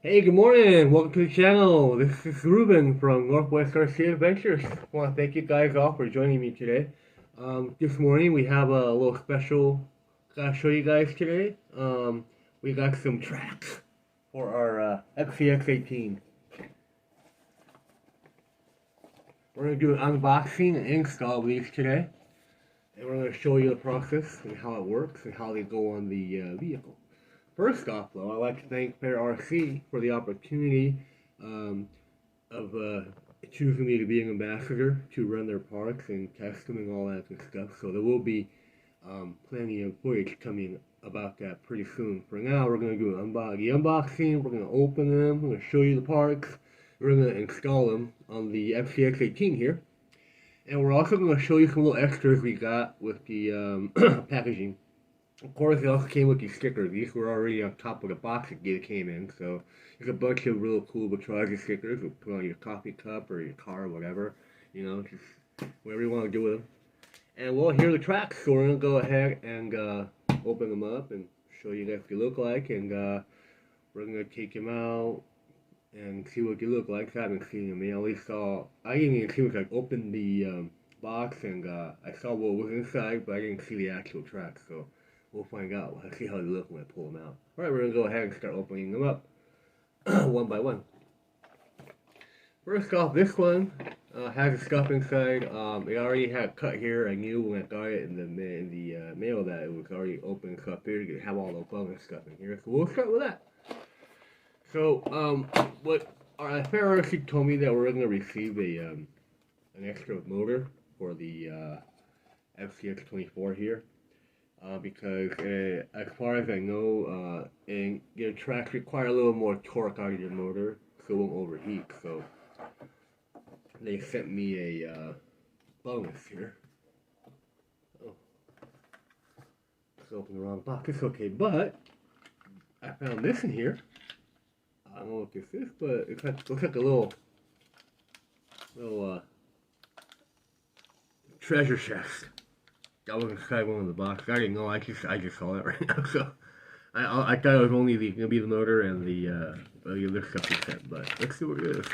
Hey, good morning. Welcome to the channel. This is Ruben from Northwest RC Adventures. I want to thank you guys all for joining me today. This morning we have a little special to show you guys today. We got some tracks for our Fcx18. We're going to do an unboxing and install of these today. And we're going to show you the process and how it works and how they go on the vehicle. First off, though, I'd like to thank Fair RC for the opportunity of choosing me to be an ambassador to run their parks and test them and all that good stuff. So there will be plenty of footage coming about that pretty soon. For now, we're going to do the unboxing. We're going to open them. We're going to show you the parks. We're going to install them on the Fcx18 here. And we're also going to show you some little extras we got with the packaging. Of course, it also came with these stickers. These were already on top of the box it came in. So there's a bunch of real cool Batrazzi stickers you put on your coffee cup or your car or whatever. You know, just whatever you want to do with them. And well, here are the tracks. So we're going to go ahead and open them up and show you guys what they look like. And we're going to take them out and see what they look like. I haven't seen them. I at least saw, I didn't even see what I opened the box and I saw what was inside, but I didn't see the actual tracks. So we'll find out. We'll see how they look when I pull them out. Alright, we're going to go ahead and start opening them up one by one. First off, this one has the stuff inside. It already had a cut here. I knew when I got it in the mail that it was already open and stuff here to have all the fun and stuff in here. So we'll start with that. So, what our Fair told me that we're going to receive an extra motor for the Fcx24 here. Because as far as I know, and your tracks require a little more torque out of your motor, so it won't overheat. So they sent me a bonus here. Oh, it's open the wrong box. It's okay, but I found this in here. I don't know what this is, but it looks like a little treasure chest. That was inside one of the boxes. I didn't know. I just saw it right now. So I thought it was only gonna be the motor and the other stuff he sent. But let's see what it is.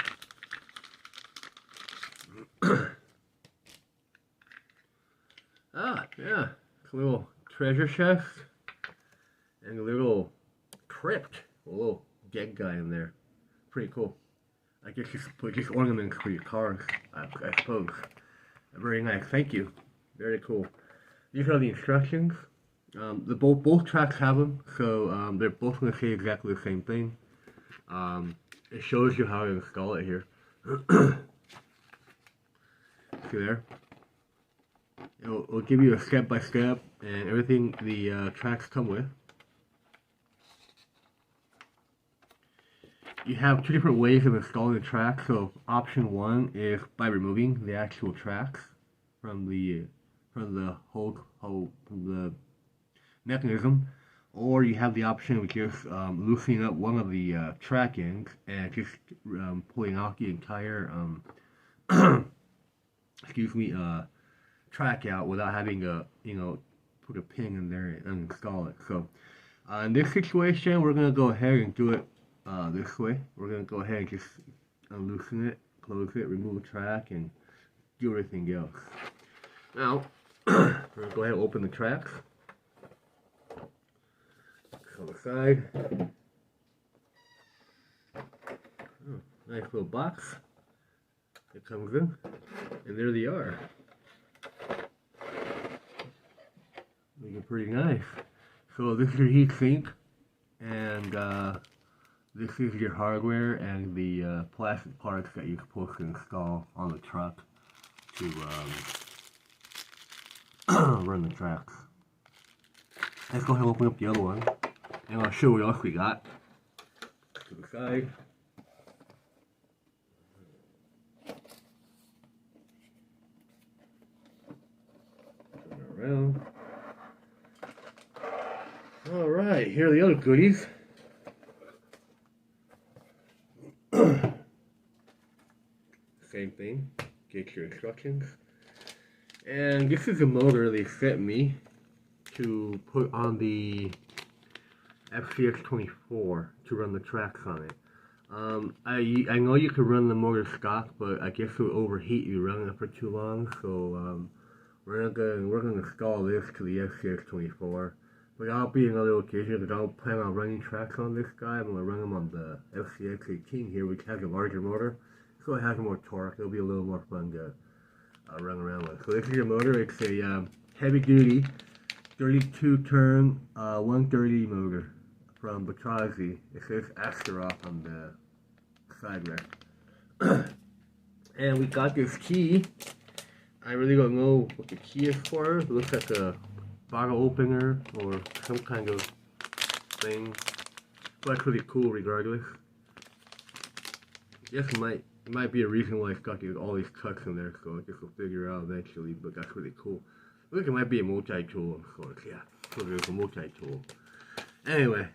Yeah, it's a little treasure chest and a little crypt, a little dead guy in there. Pretty cool. I guess you put just ornaments for your cars, I suppose. Very nice. Thank you. Very cool. These are the instructions. Both tracks have them, so they're both going to say exactly the same thing. It shows you how to install it here. See there? It'll give you a step-by-step and everything the tracks come with. You have two different ways of installing the track. So option one is by removing the actual tracks from the mechanism, or you have the option of just loosening up one of the track ends and just pulling out the entire track out without having to put a pin in there and install it. So in this situation, we're going to go ahead and do it this way. We're going to go ahead and just loosen it, close it, remove the track, and do everything else. Now, we're going to go ahead and open the tracks. On the side. Oh, nice little box. It comes in. And there they are. Looking pretty nice. So this is your heat sink. And this is your hardware and the plastic parts that you're supposed to install on the truck to run the tracks. Let's go ahead and open up the other one, and I'll show you what else we got. To the side. Turn it around. Alright, here are the other goodies. Same thing. Get your instructions. And this is a motor they sent me to put on the Fcx24 to run the tracks on it. I know you could run the motor stock, but I guess it would overheat you running it for too long. So we're gonna install this to the Fcx24. But that'll be another occasion because I don't plan on running tracks on this guy. I'm gonna run them on the Fcx18 here, which has a larger motor, so it has more torque. It'll be a little more fun to run around with. So this is your motor. It's a heavy duty 32 turn 130 motor from Batrazzi. It says Asteroth on the side rack. And we got this key. I really don't know what the key is for. It looks like a bottle opener or some kind of thing. But it's really cool regardless. I guess it might be a reason why it's got all these cuts in there, so I guess we'll figure it out eventually, but that's really cool. Look, it might be a multi-tool, of course, yeah. So there's a multi-tool. Anyway,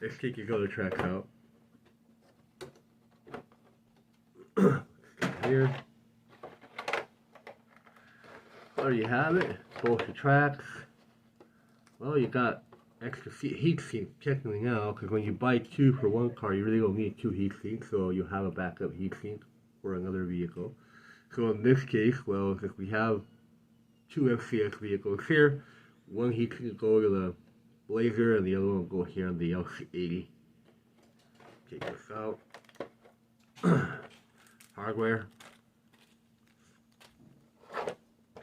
let's take your other tracks out. Here. There you have it, both the tracks. Well, you got extra heat sinks technically now, because when you buy two for one car, you really don't need two heat sinks, so you'll have a backup heat sink for another vehicle. So in this case, well, if we have two FCX vehicles here, one heat sink will go to the Blazer, and the other one will go here on the LC80. Take this out. Hardware.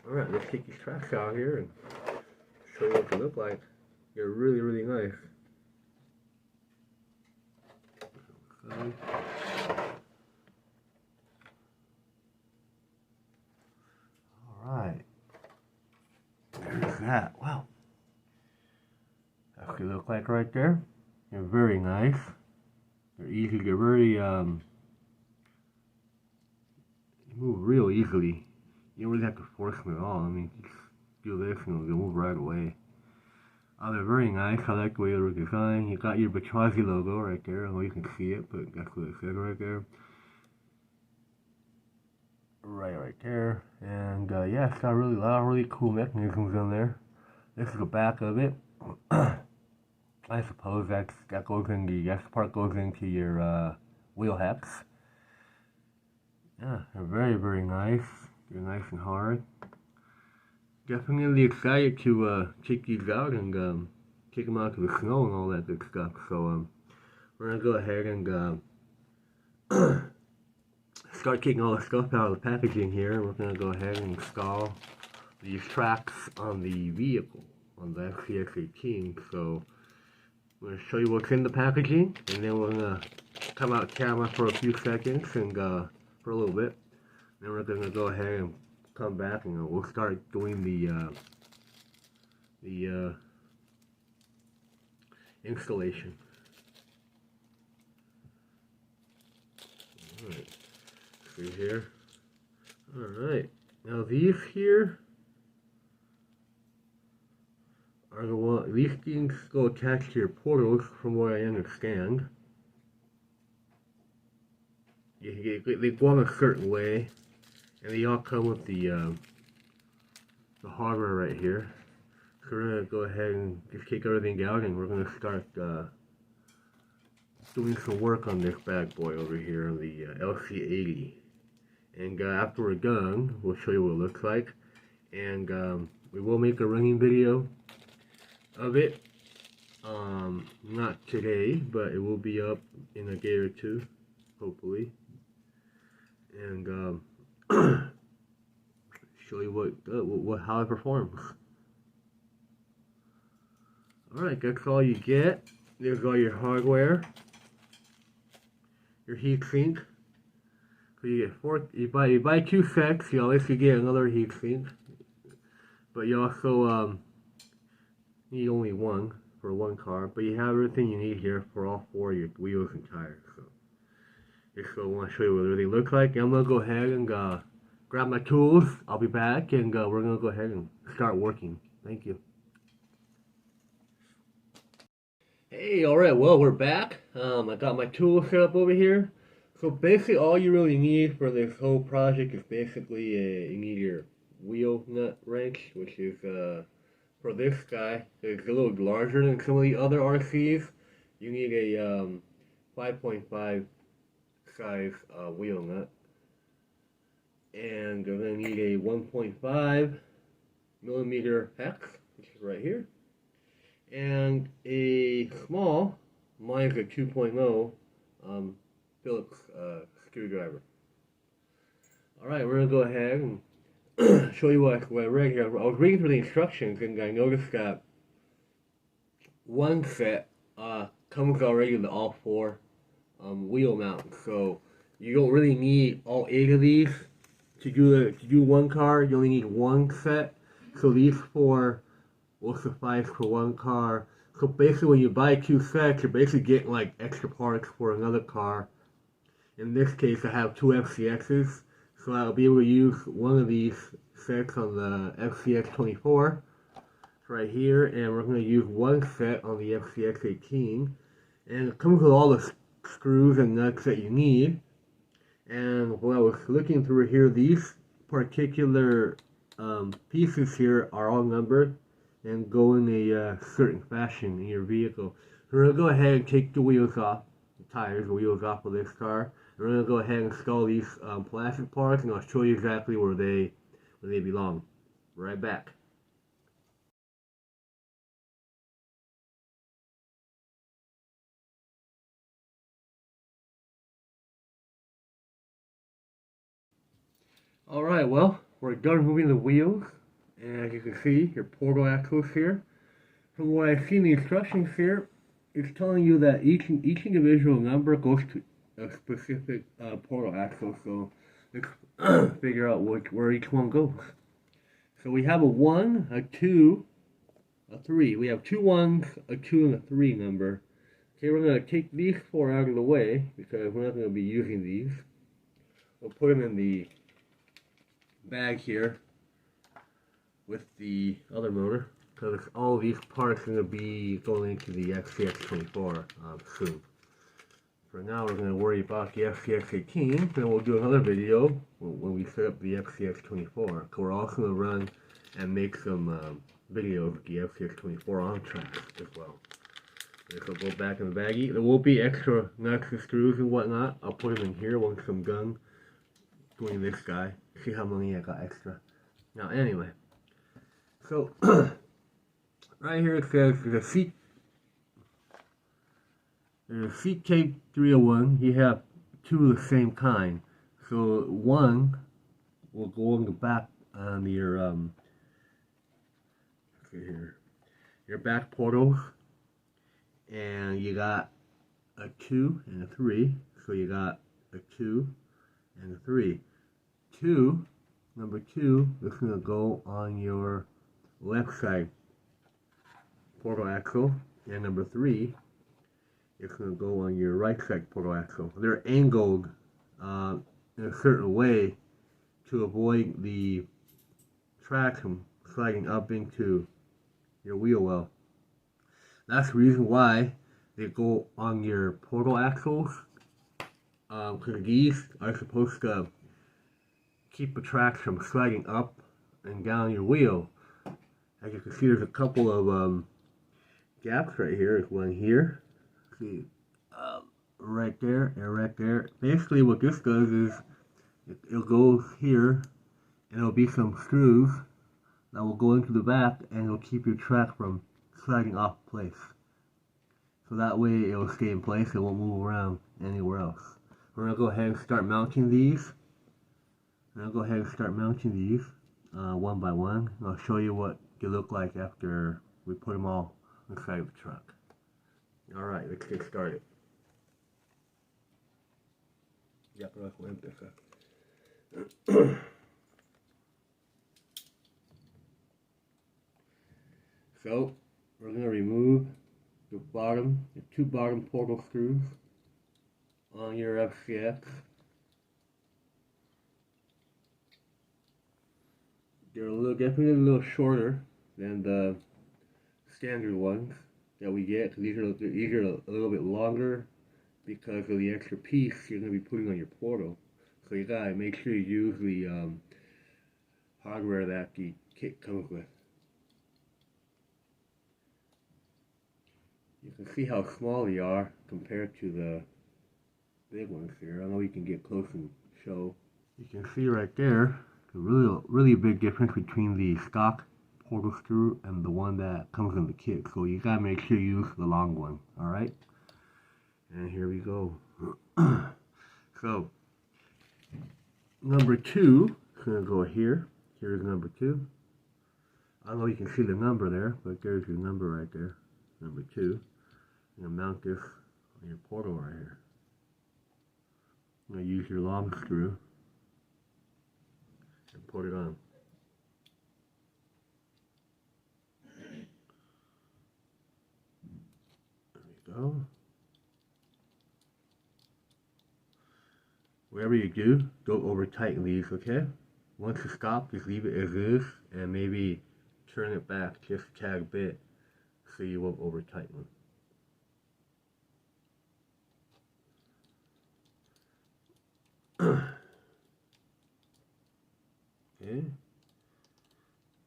Alright, let's take these tracks out here and show you what they look like. They're really, really nice. Okay. Alright. There's that. Wow. That's what they look like right there. They're very nice. They're easy. They're very, move real easily. You don't really have to force them at all. I mean, just do this and they'll move right away. They're very nice. I like the way they're designed. You got your Batrazzi logo right there. I don't know you can see it, but that's what it says right there. Right there. And yeah, it's got a lot of really cool mechanisms in there. This is the back of it. I suppose that goes in that part goes into your wheel hex. Yeah, they're very, very nice. They're nice and hard. Definitely excited to take these out and take them out to the snow and all that good stuff. So we're gonna go ahead and start taking all the stuff out of the packaging here. We're gonna go ahead and install these tracks on the vehicle, on the Fcx18. So I'm gonna show you what's in the packaging, and then we're gonna come out camera for a few seconds and for a little bit. Then we're gonna go ahead and come back and we'll start doing the installation. Alright, see here. Alright, now these here are the one. These things go attached to your portals, from what I understand. They go on a certain way, and they all come with the hardware right here. So we're gonna go ahead and just take everything out, and we're gonna start doing some work on this bad boy over here on the LC80. And after we're done, we'll show you what it looks like, and we will make a running video of it. Not today, but it will be up in a day or two, hopefully. And show you how it performs. Alright, that's all you get. There's all your hardware, your heat sink. So you get you buy two sets, you always get another heat sink. But you also need only one for one car, but you have everything you need here for all four of your wheels and tires. So just I want to show you what everything looks like. I'm gonna go ahead and grab my tools. I'll be back, and we're gonna go ahead and start working. Thank you. Hey, alright, well, we're back. I got my tools set up over here. So basically all you really need for this whole project is basically you need your wheel nut wrench, which is for this guy, it's a little larger than some of the other RCs. You need a 5.5 size wheel nut. And you're going to need a 1.5 millimeter hex, which is right here, and a small, mine's a 2.0 Phillips screwdriver. Alright, we're going to go ahead and show you what I read here. I was reading through the instructions and I noticed that one set comes already with all 4 wheel mounts, so you don't really need all 8 of these. To do one car, you only need 1 set. So these 4 will suffice for 1 car. So basically when you buy 2 sets, you're basically getting like extra parts for another car. In this case, I have 2 FCXs. So I'll be able to use one of these sets on the Fcx24 right here. And we're going to use 1 set on the Fcx18. And it comes with all the screws and nuts that you need. And when I was looking through here, these particular pieces here are all numbered and go in a certain fashion in your vehicle. We're going to go ahead and take the wheels off, the wheels off of this car. We're going to go ahead and install these plastic parts, and I'll show you exactly where they belong. Right back. Alright, well, we're done moving the wheels, and as you can see, your portal axles here. From what I see in the instructions here, it's telling you that each individual number goes to a specific portal axle, so let's figure out where each one goes. So we have a 1, a 2, a 3. We have 2 1s, a 2, and a 3 number. Okay, we're going to take these 4 out of the way, because we're not going to be using these. We'll put them in the bag here with the other motor, because all these parts are going to be going into the Fcx24 soon. For now, we're going to worry about the Fcx18, then we'll do another video when we set up the Fcx24. So we're also going to run and make some videos with the Fcx24 on track as well. This will go back in the baggie. There will be extra nuts and screws and whatnot. I'll put them in here once I'm done doing this guy. See how many I got extra. Now anyway, so right here it says there's a seat tape 301. You have 2 of the same kind. So 1 will go on the back on your let's see here, your back portals, and you got a 2 and a 3. So you got a 2 and a 3. Number 2 is going to go on your left side portal axle, and number 3 is going to go on your right side portal axle. They're angled in a certain way to avoid the track from sliding up into your wheel well. That's the reason why they go on your portal axles, because these are supposed to keep the tracks from sliding up and down your wheel. As you can see, there's a couple of gaps right here. There's one here. See, right there and right there. Basically, what this does is it'll go here, and there'll be some screws that will go into the back, and it'll keep your track from sliding off place. So that way, it'll stay in place. It won't move around anywhere else. We're gonna go ahead and start mounting these. One by one. I'll show you what they look like after we put them all inside of the truck. Alright, let's get started. So, we're going to remove the 2 bottom portal screws on your FCX. They're definitely a little shorter than the standard ones that we get. These are a little bit longer because of the extra piece you're going to be putting on your portal. So you gotta make sure you use the hardware that the kit comes with. You can see how small they are compared to the big ones here. I don't know if you can get close and show. You can see right there, a really big difference between the stock portal screw and the one that comes in the kit. So you gotta make sure you use the long one, alright? And here we go. So, number 2 is gonna go here. Here's number 2. I don't know if you can see the number there, but there's your number right there. Number 2. You're gonna mount this on your portal right here. You're gonna use your long screw and put it on. There we go. Whatever you do, don't over tighten these, okay? Once you stop, just leave it as is and maybe turn it back just a tad bit so you won't over tighten them. Okay.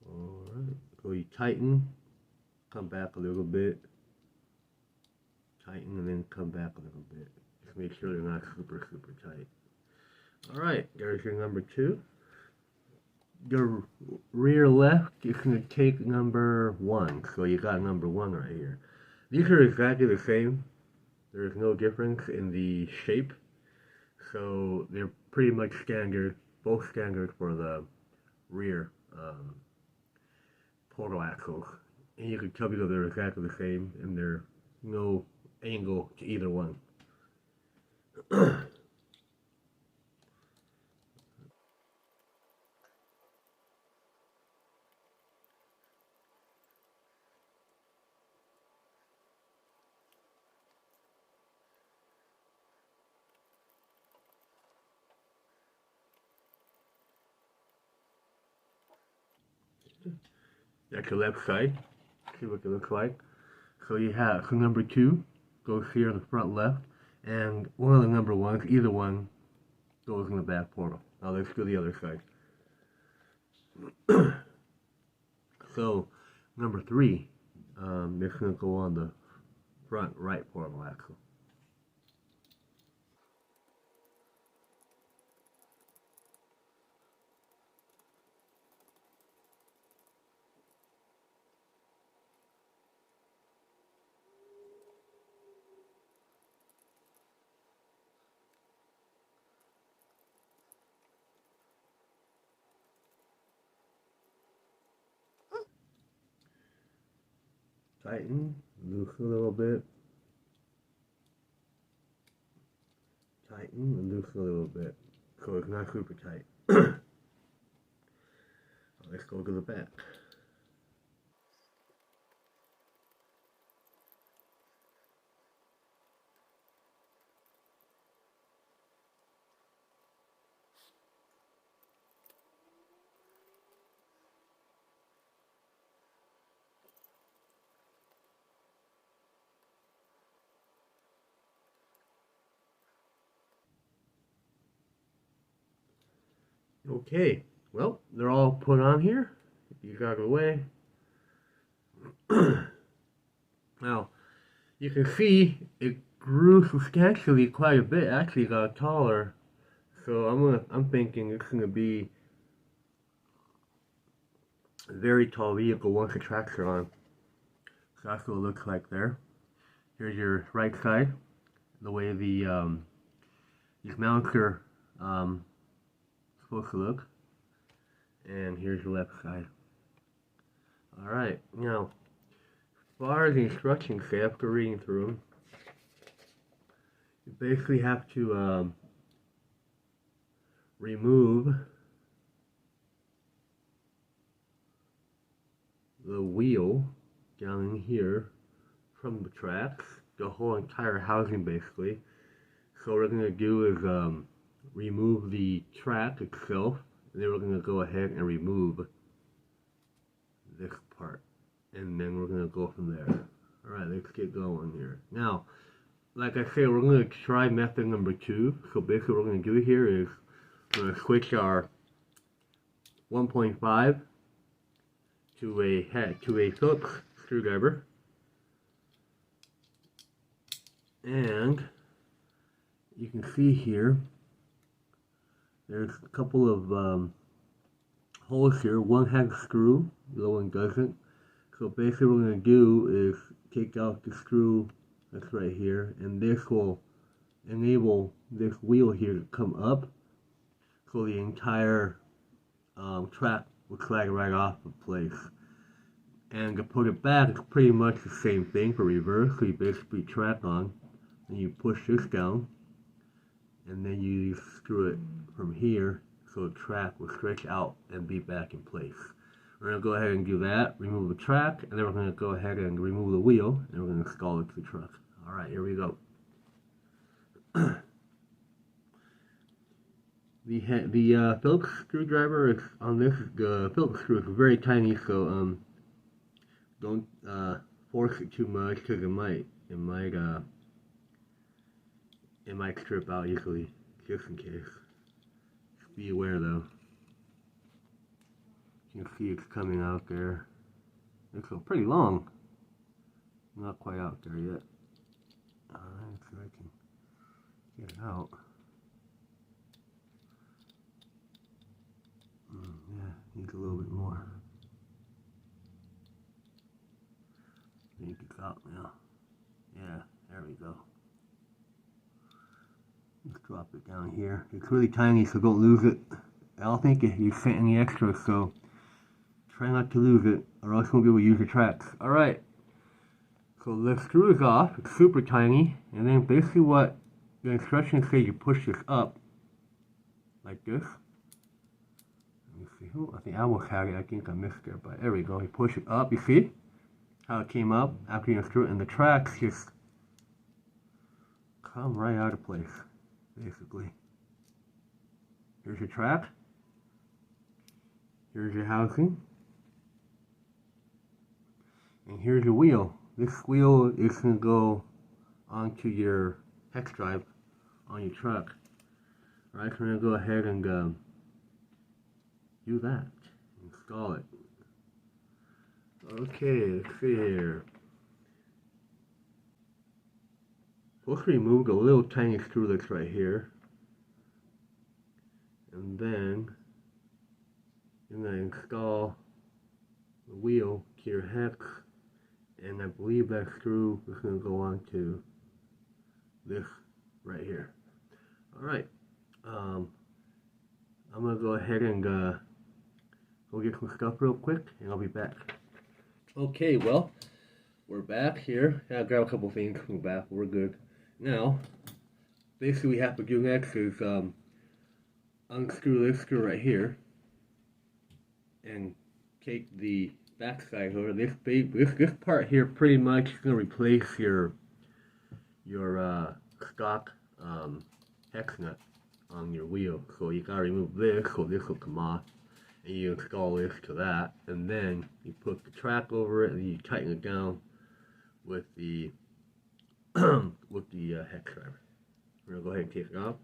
Alright. So you tighten, come back a little bit, tighten, and then come back a little bit. Just make sure they're not super tight. Alright, there's your number 2. Your rear left is going to take number 1. So you got number 1 right here. These are exactly the same. There's no difference in the shape. So they're pretty much standard, both standard for the rear portal axles. And you can tell me that they're exactly the same and there's no angle to either one. That's the left side. See what it looks like. So you have, so number 2 goes here in the front left, and one of the number 1s, either one, goes in the back portal. Now let's do the other side. So number 3, it's going to go on the front right portal axle. Tighten, loose a little bit. Tighten and loose a little bit. So it's not super tight. Let's go to the back. Okay, well, they're all put on here. You got it away. Now, you can see it grew substantially quite a bit. Actually, got taller. So I'm thinking it's gonna be a very tall vehicle once the tracks are on. So that's what it looks like there. Here's your right side, the way these mounts are supposed to look. And here's the left side. Alright, now, as far as the instructions say, after reading through them, you basically have to remove the wheel down in here from the tracks, the whole entire housing basically. So what we're going to do is remove the track itself, and then we're going to go ahead and remove this part, and then we're going to go from there. Alright, let's get going here. Now, like I said, we're going to try method number 2. So basically what we're going to do here is we're going to switch our 1.5 to a Phillips screwdriver, you can see here, there's a couple of holes here. One has a screw, the other one doesn't. So basically what we're going to do is take out the screw that's right here, and this will enable this wheel here to come up, so the entire track will slide right off of place. And to put it back, it's pretty much the same thing for reverse. So you basically track on, and you push this down, and then you screw it from here, so the track will stretch out and be back in place. We're going to go ahead and do that, remove the track, and then we're going to go ahead and remove the wheel, and we're going to install it to the truck. Alright, here we go. The Phillips screwdriver is on this. The Phillips screw is very tiny, so don't force it too much, because it might strip out easily, just in case. Just be aware though. You can see it's coming out there. It's pretty long. Not quite out there yet. Alright, so I can get it out. Yeah, needs a little bit more. I think it's out now. Yeah, there we go. Let's drop it down here. It's really tiny, so don't lose it. I don't think you sent any extra, so try not to lose it, or else you won't be able to use your tracks. Alright, so the screw is off. It's super tiny, and then basically what the instructions say, you push this up like this. Let me see. Oh, I think I almost had it. I think I missed it, but there we go. You push it up. You see how it came up after you unscrew it, and the tracks just come right out of place, basically. Here's your track. Here's your housing. And here's your wheel. This wheel is going to go onto your hex drive on your truck. Alright, so we're going to go ahead and do that. Install it. Okay, let's see here. Let's remove the little tiny screw that's right here. And then you're going to install the wheel to your hex. And I believe that screw is going to go on to this right here. Alright. I'm going to go ahead and go get some stuff real quick, and I'll be back. Okay, well, we're back here. I'll grab a couple things from the back. We're good. Now, basically we have to do next is unscrew this screw right here and take the backside over. This part here pretty much is going to replace your stock hex nut on your wheel. So you gotta remove this, so this will come off, and you install this to that, and then you put the track over it, and you tighten it down with the with the hex driver. We're gonna go ahead and take it off.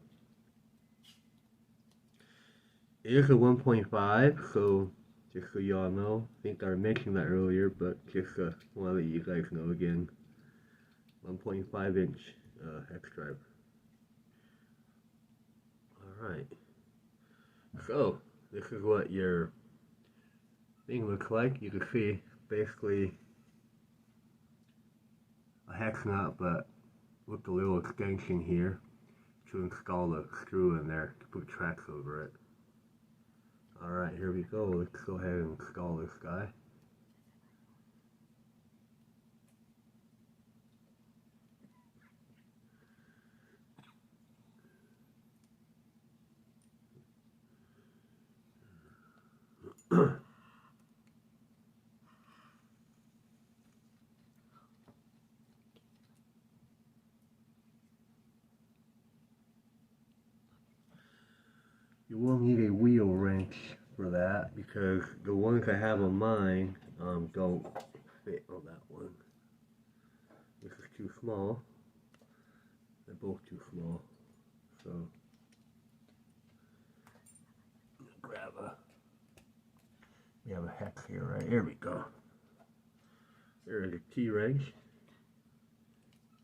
It is a 1.5, so just so y'all know, I think I mentioned that earlier, but just want to let you guys know again. 1.5 inch hex driver. Alright, so this is what your thing looks like. You can see basically a hex nut, but with the little extension here to install the screw in there to put tracks over it. Alright, here we go. Let's go ahead and install this guy. You will need a wheel wrench for that, because the ones I have on mine don't fit on that one. This is too small. They're both too small. So grab we have a hex here, right? Here we go. There's a T-wrench.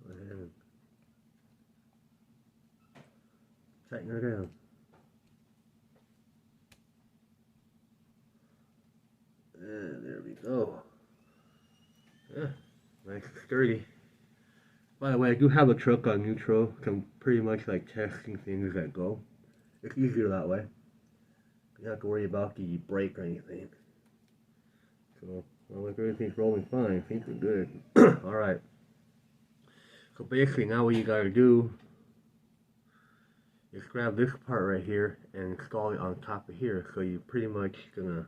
Go ahead and Tighten her down. And there we go. Yeah, nice and sturdy. By the way, I do have a truck on neutral, so I'm pretty much like testing things that go. It's easier that way. You don't have to worry about the brake or anything. So, well, like everything's rolling fine. I think we're good. Alright. So basically now what you gotta do is grab this part right here and install it on top of here. So you're pretty much gonna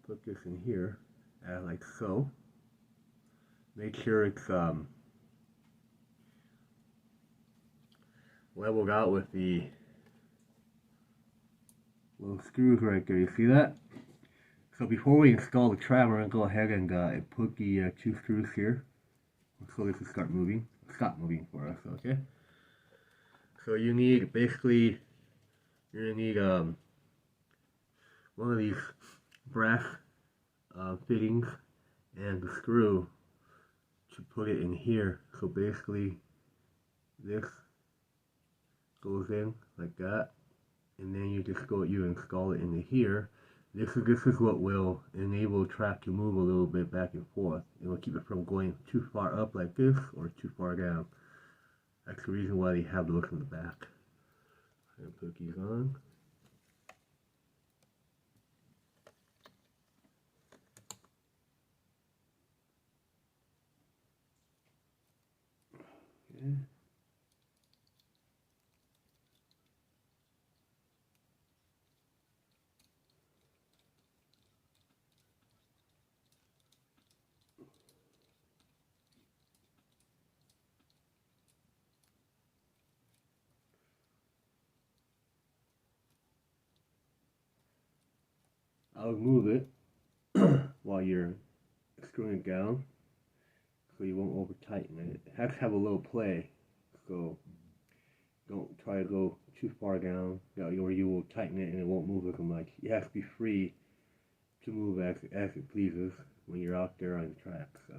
put this in here, like so. Make sure it's leveled out with the little screws right there. You see that? So before we install the trap, we're gonna go ahead and put the 2 screws here. So this will start moving. Stop moving for us, okay? So you need basically you're gonna need one of these brass fittings and the screw to put it in here. So basically this goes in like that, and then you install it into here. This is what will enable the track to move a little bit back and forth. It will keep it from going too far up like this or too far down. That's the reason why they have those in the back. I'm gonna put these on. Okay. I'll move it while you're screwing it down so you won't over tighten it. It has to have a little play, so don't try to go too far down, or you will tighten it and it won't move as much. You have to be free to move as it pleases when you're out there on the track. So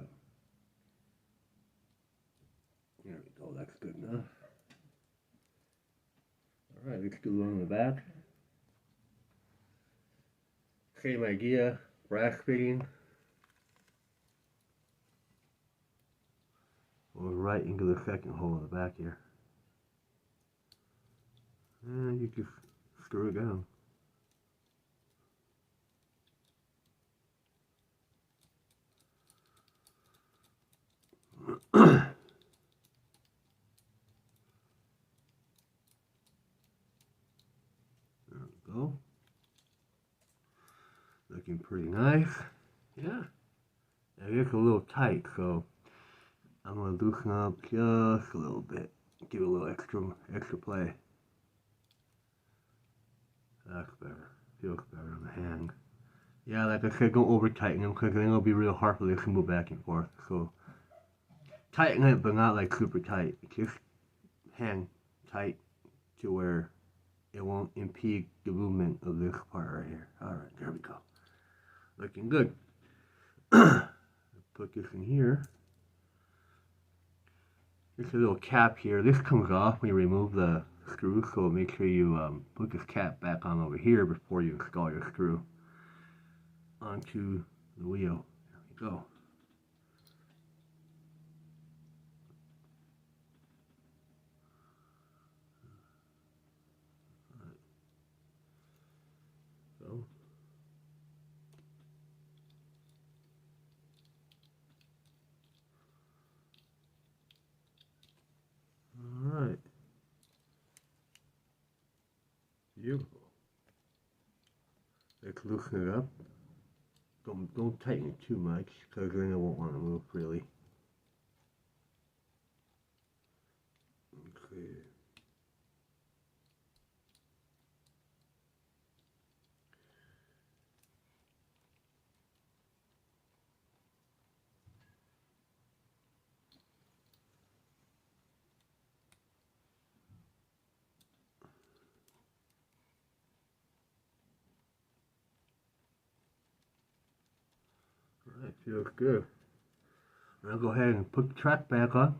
there we go, that's good enough. Alright, let's do one on the back. Same idea, brass fitting. We'll right into the second hole in the back here. And you just screw it down. There we go. Looking pretty nice. Yeah. It gets a little tight, so I'm going to loosen up just a little bit. Give it a little extra play. That's better. Feels better on the hand. Yeah, like I said, don't over tighten them because then it'll be real hard for this to move back and forth. So tighten it, but not like super tight. Just hang tight to where it won't impede the movement of this part right here. Alright, there we go. Looking good. Put this in here. There's a little cap here. This comes off when you remove the screw, so make sure you put this cap back on over here before you install your screw onto the wheel. There we go. Alright. Beautiful. Let's loosen it up. Don't tighten it too much, because then it won't want to move freely. Okay. Alright, feels good. I'm going to go ahead and put the track back on.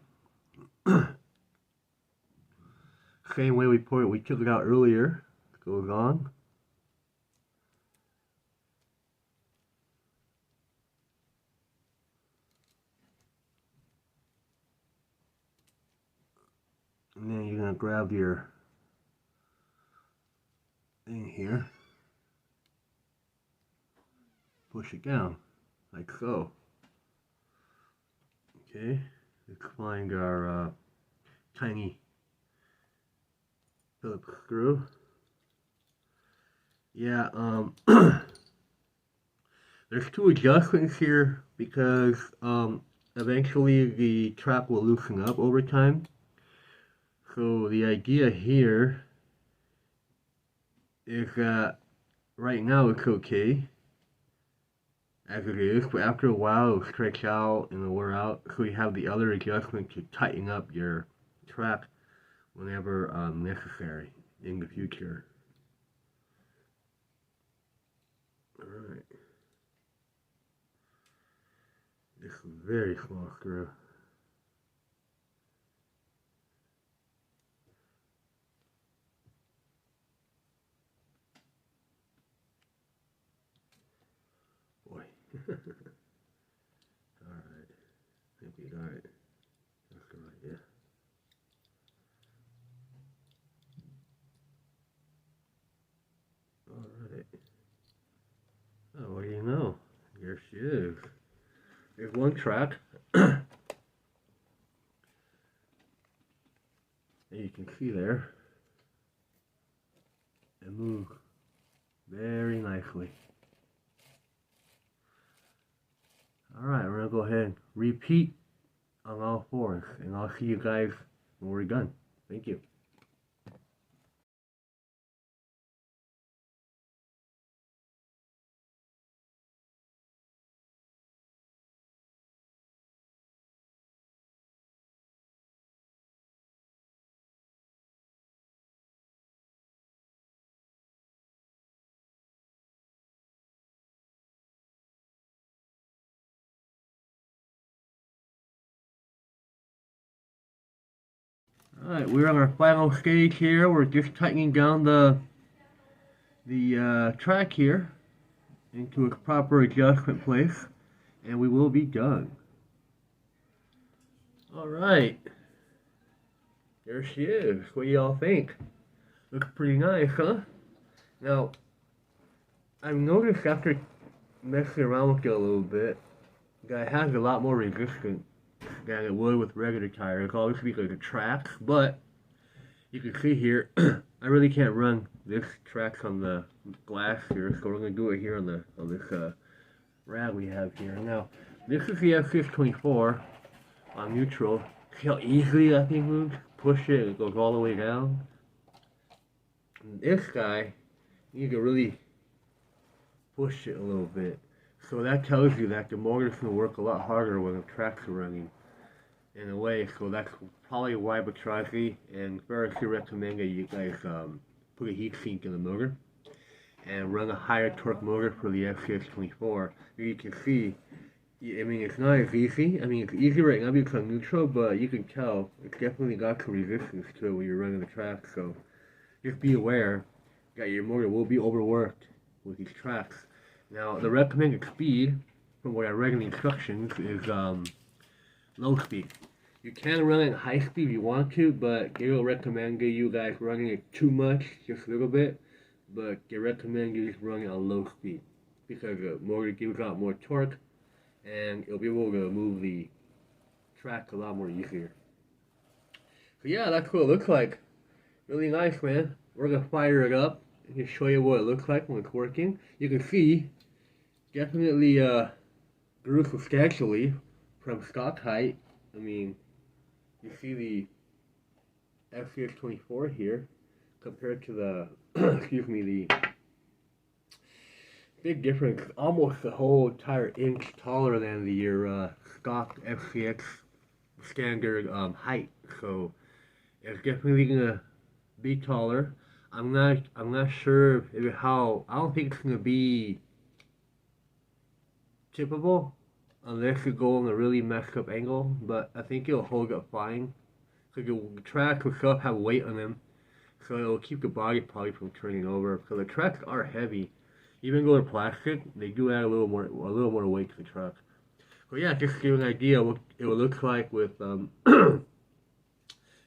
same way we took it out earlier. It goes on. And then you're gonna grab your thing here, push it down, like so. Okay, let's find our tiny Phillips screw. Yeah, there's two adjustments here because eventually the track will loosen up over time. So the idea here is that right now it's okay as it is, but after a while it'll stretch out and it'll wear out. So you have the other adjustment to tighten up your track whenever necessary in the future. Alright. This is a very small screw. Boy. Alright. I think we got it. That's the right, yeah. Alright. Oh, what do you know? Here she is. There's one track. And you can see there. It moves very nicely. Alright, we're going to go ahead and repeat on all fours. And I'll see you guys when we're done. Thank you. Alright, we're on our final stage here. We're just tightening down the track here into its proper adjustment place, and we will be done. Alright, there she is. What do y'all think? Looks pretty nice, huh? Now, I've noticed after messing around with it a little bit that it has a lot more resistance than it would with regular tires, obviously because of tracks, but you can see here, I really can't run this track on the glass here, so we're going to do it here on this rag we have here. Now, this is the Fms on neutral. See how easily that thing moves? Push it, it goes all the way down. And this guy, you can really push it a little bit. So that tells you that the motor's going to work a lot harder when the tracks are running, in a way. So that's probably why Batrazzi and Fms recommend that you guys put a heat sink in the motor and run a higher torque motor for the Fms. You can see, I mean, it's not as easy. I mean, it's easy right now because I'm neutral, but you can tell it's definitely got some resistance to it when you're running the track. So just be aware that your motor will be overworked with these tracks. Now, the recommended speed, from what I read in the instructions, is low speed. You can run it at high speed if you want to, but they don't recommend you guys running it too much, just a little bit. But they recommend you just running it on low speed because the motor gives out more torque and it'll be able to move the track a lot more easier. So yeah, that's what it looks like. Really nice, man. We're gonna fire it up and just show you what it looks like when it's working. You can see definitely grew substantially from stock height. I mean, you see the Fms here compared to the excuse me, the big difference, almost a whole entire inch taller than the stock FCX standard height. So it's definitely gonna be taller. I'm not sure how. I don't think it's gonna be tippable unless you go on a really messed up angle, but I think it'll hold up fine because the tracks and stuff have weight on them, So it'll keep the body probably from turning over. Because the trucks are heavy. Even though they're plastic, they do add a little more weight to the truck. So yeah, just to give you an idea what it will look like with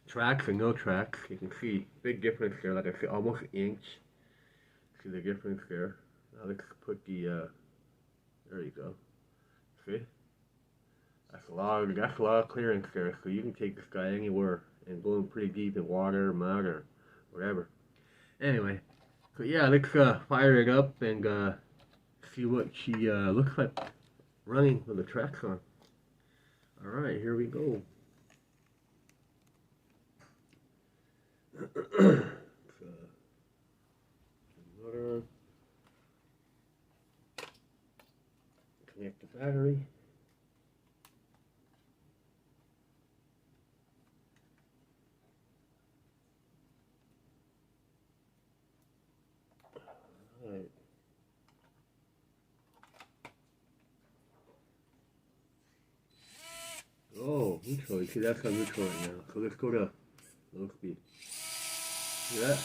tracks and no tracks. You can see big difference there, like I said, almost an inch. See the difference there. Now let's put the, there you go. See? That's a lot of clearance there, so you can take this guy anywhere and go in pretty deep in water, mud, or whatever. Anyway, so yeah, let's fire it up and see what she looks like running with the tracks on. Alright, here we go. Motor. Connect the battery. Alright. Oh, neutral. You see, that's on neutral right now. So let's go to low speed. See that?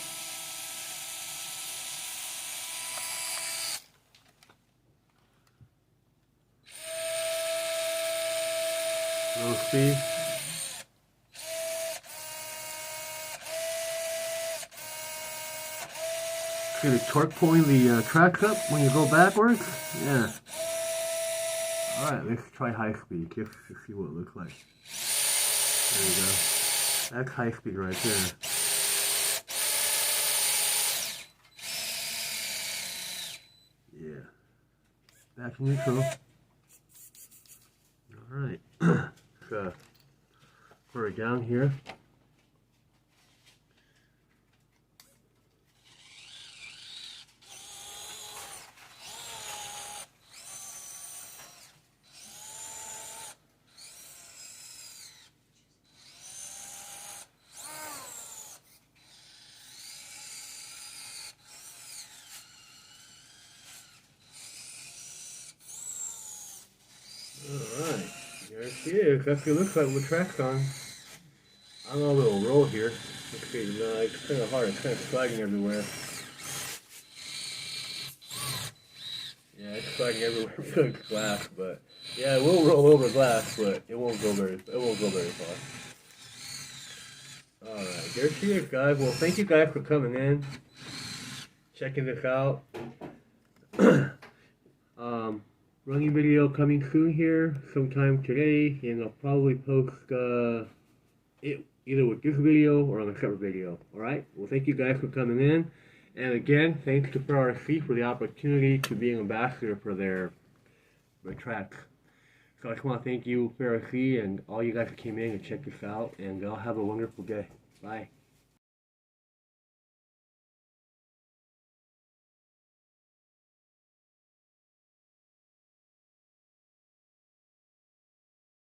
Low speed. See the torque pulling the tracks up when you go backwards? Yeah. Alright, let's try high speed just to see what it looks like. There you go. That's high speed right there. Yeah. Back to neutral. Alright. Let's put it down here. Alright, there she is. That's what it looks like with tracks on. I'm on a little roll here. Let's see, no, it's kind of hard. It's kind of sliding everywhere. Yeah, it's sliding everywhere. It's glass, but yeah, it will roll over glass, but it won't go very far. Alright, there she is, guys. Well, thank you guys for coming in, checking this out. Running video coming soon here, sometime today, and I'll probably post it either with this video or on a separate video. Alright? Well, thank you guys for coming in. And again, thanks to FRC for the opportunity to be an ambassador for their tracks. So I just want to thank you, FRC, and all you guys that came in and checked this out, and y'all have a wonderful day. Bye.